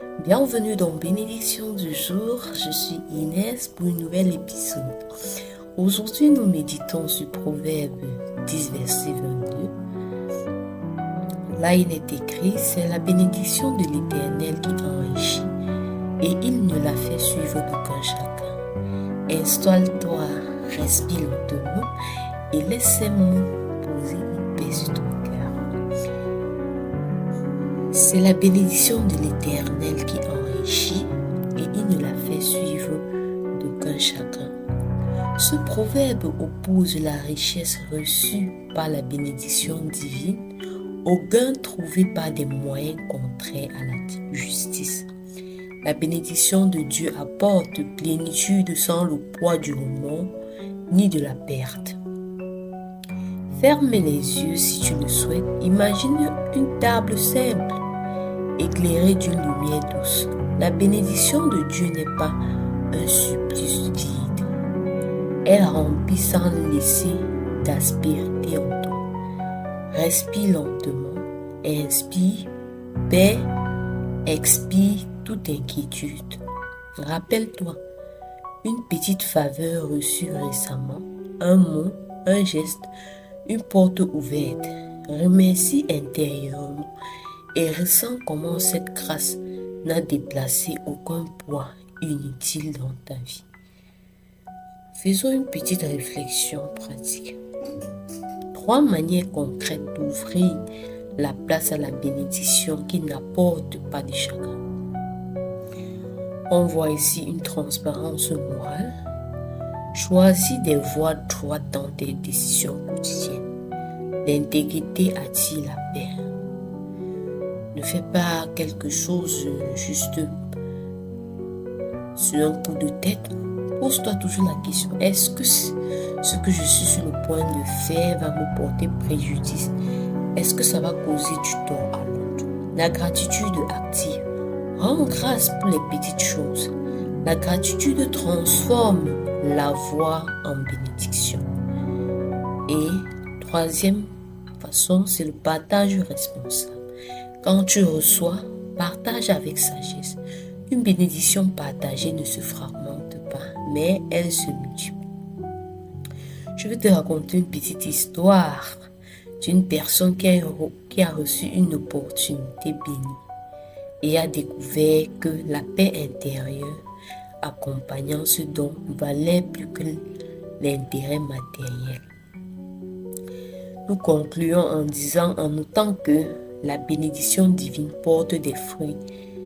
Bienvenue dans Bénédiction du jour, je suis Inès pour un nouvel épisode. Aujourd'hui, nous méditons sur Proverbe 10, verset 22. Là, il est écrit, c'est la bénédiction de l'Éternel qui enrichit et il ne la fait suivre d'aucun chacun. Installe-toi, respire lentement et laisse ces mots poser une paix sur ton cœur. C'est la bénédiction de l'Éternel qui enrichit et il ne la fait suivre d'aucun chacun. Ce proverbe oppose la richesse reçue par la bénédiction divine au gain trouvé par des moyens contraires à la justice. La bénédiction de Dieu apporte plénitude sans le poids du remords ni de la perte. Ferme les yeux si tu le souhaites. Imagine une table simple, éclairée d'une lumière douce. La bénédiction de Dieu n'est pas un supplice vide. Elle remplit sans laisser d'aspérité en toi. Respire lentement, inspire, paix, expire toute inquiétude. Rappelle-toi, une petite faveur reçue récemment, un mot, un geste, une porte ouverte. Remercie intérieurement et ressens comment cette grâce n'a déplacé aucun poids inutile dans ta vie. Faisons une petite réflexion pratique. 3 manières concrètes d'ouvrir la place à la bénédiction qui n'apporte pas de chagrin. On voit ici une transparence morale. Choisis des voies droites dans tes décisions quotidiennes. L'intégrité attire la paix. Ne fais pas quelque chose juste sur un coup de tête. Pose-toi toujours la question, est-ce que ce que je suis sur le point de faire va me porter préjudice? Est-ce que ça va causer du tort à l'autre? La gratitude active. Rends grâce pour les petites choses. La gratitude transforme la voie en bénédiction. Et 3e façon, c'est le partage responsable. Quand tu reçois, partage avec sagesse. Une bénédiction partagée ne se fragmente pas, mais elle se multiplie. Je vais te raconter une petite histoire d'une personne qui a reçu une opportunité bénie et a découvert que la paix intérieure accompagnant ce don valait plus que l'intérêt matériel. Nous concluons en notant que la bénédiction divine porte des fruits